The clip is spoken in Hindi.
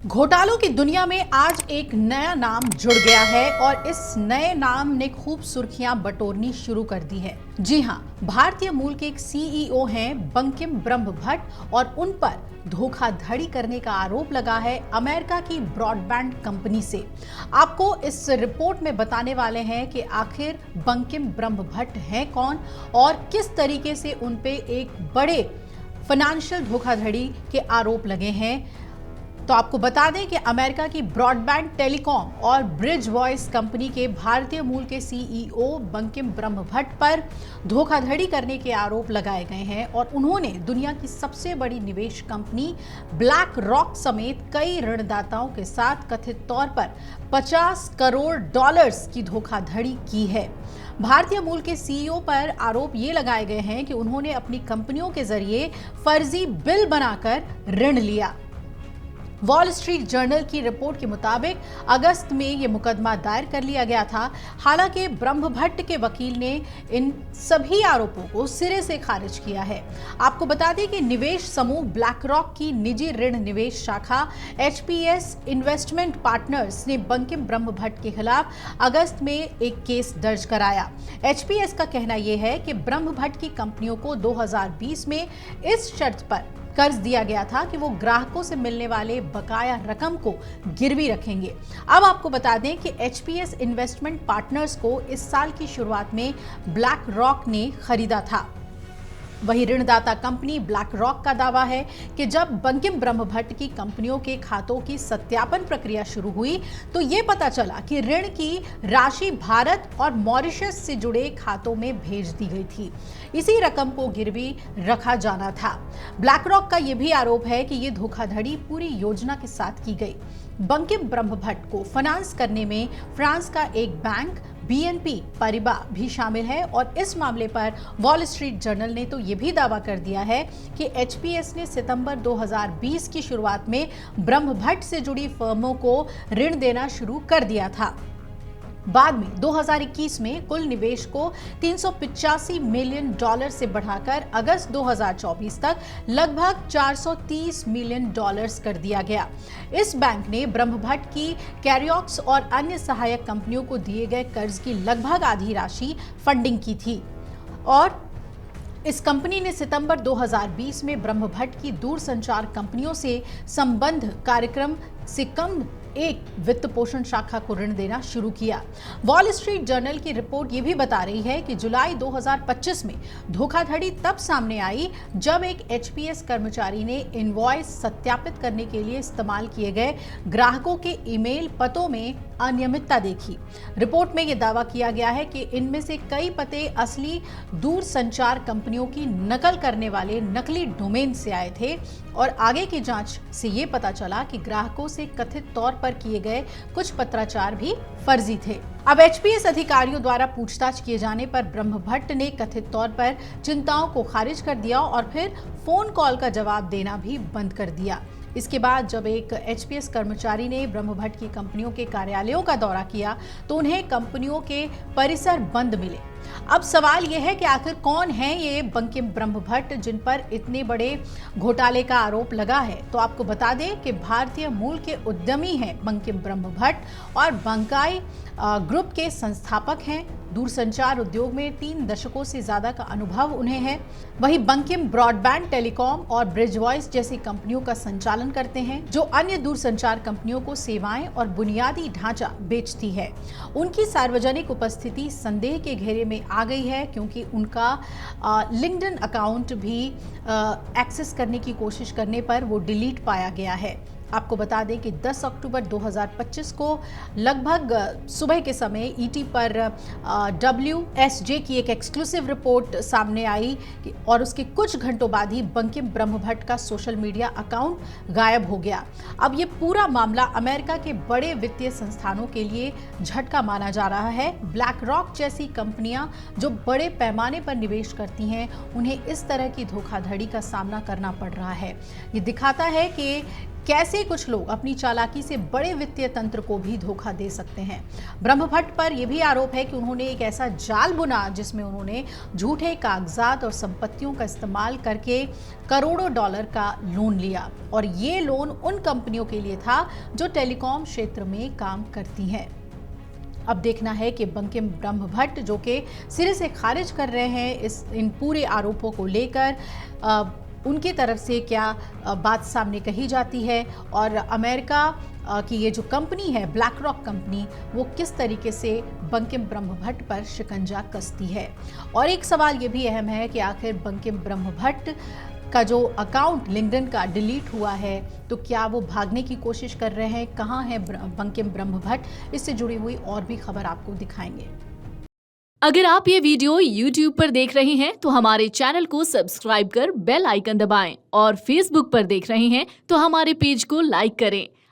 घोटालों की दुनिया में आज एक नया नाम जुड़ गया है और इस नए नाम ने खूब सुर्खियां बटोरनी शुरू कर दी है। जी हां, भारतीय मूल के एक सीईओ हैं बंकिम ब्रह्म भट्ट और उन पर धोखाधड़ी करने का आरोप लगा है अमेरिका की ब्रॉडबैंड कंपनी से। आपको इस रिपोर्ट में बताने वाले हैं कि आखिर बंकिम ब्रह्म भट्ट हैं कौन और किस तरीके से उन पे एक बड़े फाइनेंशियल धोखाधड़ी के आरोप लगे हैं। तो आपको बता दें कि अमेरिका की ब्रॉडबैंड टेलीकॉम और ब्रिज वॉइस कंपनी के भारतीय मूल के सीईओ बंकिम ब्रह्म भट्ट पर धोखाधड़ी करने के आरोप लगाए गए हैं और उन्होंने दुनिया की सबसे बड़ी निवेश कंपनी ब्लैक रॉक समेत कई ऋणदाताओं के साथ कथित तौर पर 50 करोड़ डॉलर्स की धोखाधड़ी की है। भारतीय मूल के सीईओ पर आरोप ये लगाए गए हैं कि उन्होंने अपनी कंपनियों के जरिए फर्जी बिल बनाकर ऋण लिया। वॉल स्ट्रीट जर्नल की रिपोर्ट के मुताबिक अगस्त में यह मुकदमा दायर कर लिया गया था। हालांकि ब्रह्म भट्ट के वकील ने इन सभी आरोपों को सिरे से खारिज किया है। आपको बता दें कि निवेश समूह ब्लैक रॉक की निजी ऋण निवेश शाखा एचपीएस इन्वेस्टमेंट पार्टनर्स ने बंकिम ब्रह्म भट्ट के खिलाफ अगस्त में एक केस दर्ज कराया। एचपीएस का कहना यह है कि ब्रह्म भट्ट की कंपनियों को 2020 में इस शर्त पर कर्ज दिया गया था कि वो ग्राहकों से मिलने वाले बकाया रकम को गिरवी रखेंगे। अब आपको बता दें कि एचपीएस इन्वेस्टमेंट पार्टनर्स को इस साल की शुरुआत में ब्लैक रॉक ने खरीदा था। वही ऋणदाता कंपनी ब्लैक रॉक का दावा है कि जब बंकिम ब्रह्म भट्ट की कंपनियों के खातों की सत्यापन प्रक्रिया शुरू हुई तो ये पता चला कि ऋण की राशि भारत और मॉरिशस से जुड़े खातों में भेज दी गई थी। इसी रकम को गिरवी रखा जाना था। ब्लैक रॉक का यह भी आरोप है कि यह धोखाधड़ी पूरी योजना के साथ की गई। बंकिम ब्रह्म भट्ट को फाइनेंस करने में फ्रांस का एक बैंक बीएनपी पारिबास भी शामिल है और इस मामले पर वॉल स्ट्रीट जर्नल ने तो ये भी दावा कर दिया है कि एचपीएस ने सितंबर 2020 की शुरुआत में ब्रह्म भट्ट से जुड़ी फर्मों को ऋण देना शुरू कर दिया था। बाद में 2021 में कुल निवेश को 385 मिलियन डॉलर से बढ़ाकर अगस्त 2024 तक लगभग 430 मिलियन डॉलर्स कर दिया गया। इस बैंक ने ब्रह्म भट्ट की कैरियोक्स और अन्य सहायक कंपनियों को दिए गए कर्ज की लगभग आधी राशि फंडिंग की थी और इस कंपनी ने सितंबर 2020 में ब्रह्म भट्ट की दूरसंचार कंपनियों से संबंध कार्यक्रम से कम एक वित्त पोषण शाखा को ऋण देना शुरू किया। वॉल स्ट्रीट जर्नल की रिपोर्ट यह भी बता रही है कि जुलाई 2025 में धोखाधड़ी तब सामने आई जब एक एचपीएस कर्मचारी ने इनवॉइस सत्यापित करने के लिए इस्तेमाल किए गए ग्राहकों के ईमेल पतों में अनियमितता देखी। रिपोर्ट में यह दावा किया गया है कि इनमें से कई पते असली दूरसंचार कंपनियों की नकल करने वाले नकली डोमेन से आए थे और आगे की जांच से यह पता चला कि ग्राहकों से कथित तौर पर किए गए कुछ पत्राचार भी फर्जी थे। अब एचपीएस अधिकारियों द्वारा पूछताछ किए जाने पर ब्रह्म भट्ट ने कथित तौर पर चिंताओं को खारिज कर दिया और फिर फोन कॉल का जवाब देना भी बंद कर दिया। इसके बाद जब एक एचपीएस कर्मचारी ने ब्रह्म भट्ट की कंपनियों के कार्यालयों का दौरा किया तो उन्हें कंपनियों के परिसर बंद मिले। अब सवाल यह है कि आखिर कौन है ये बंकिम ब्रह्म भट्ट जिन पर इतने बड़े घोटाले का आरोप लगा है। तो आपको बता दें कि भारतीय मूल के उद्यमी हैं बंकिम ब्रह्म भट्ट और बंकाई ग्रुप के संस्थापक हैं। दूरसंचार उद्योग में 3 दशकों से ज्यादा का अनुभव उन्हें है। वहीं बंकिम ब्रॉडबैंड टेलीकॉम और ब्रिज वॉइस जैसी कंपनियों का संचालन करते हैं जो अन्य दूरसंचार कंपनियों को सेवाएं और बुनियादी ढांचा बेचती है। उनकी सार्वजनिक उपस्थिति संदेह के घेरे में आ गई है क्योंकि उनका लिंक्डइन अकाउंट भी एक्सेस करने की कोशिश करने पर वो डिलीट पाया गया है। आपको बता दें कि 10 अक्टूबर 2025 को लगभग सुबह के समय ईटी पर WSJ की एक एक्सक्लूसिव रिपोर्ट सामने आई और उसके कुछ घंटों बाद ही बंकिम ब्रह्म भट्ट का सोशल मीडिया अकाउंट गायब हो गया। अब ये पूरा मामला अमेरिका के बड़े वित्तीय संस्थानों के लिए झटका माना जा रहा है। ब्लैक रॉक जैसी कंपनियां जो बड़े पैमाने पर निवेश करती हैं उन्हें इस तरह की धोखाधड़ी का सामना करना पड़ रहा है। ये दिखाता है कि कैसे कुछ लोग अपनी चालाकी से बड़े वित्तीय तंत्र को भी धोखा दे सकते हैं। ब्रह्मभट्ट पर यह भी आरोप है कि उन्होंने एक ऐसा जाल बुना जिसमें उन्होंने झूठे कागजात और संपत्तियों का इस्तेमाल करके करोड़ों डॉलर का लोन लिया और ये लोन उन कंपनियों के लिए था जो टेलीकॉम क्षेत्र में काम करती हैं। अब देखना है कि बंकिम ब्रह्मभट्ट जो कि सिरे से खारिज कर रहे हैं इन पूरे आरोपों को लेकर, उनकी तरफ से क्या बात सामने कही जाती है और अमेरिका की ये जो कंपनी है ब्लैक रॉक कंपनी, वो किस तरीके से बंकिम ब्रह्मभट्ट पर शिकंजा कसती है। और एक सवाल ये भी अहम है कि आखिर बंकिम ब्रह्मभट्ट का जो अकाउंट लिंक्डइन का डिलीट हुआ है, तो क्या वो भागने की कोशिश कर रहे हैं, कहाँ है बंकिम ब्रह्मभट्ट, इससे जुड़ी हुई और भी खबर आपको दिखाएंगे। अगर आप ये वीडियो YouTube पर देख रहे हैं तो हमारे चैनल को सब्सक्राइब कर बेल आइकन दबाएं और Facebook पर देख रहे हैं तो हमारे पेज को लाइक करें।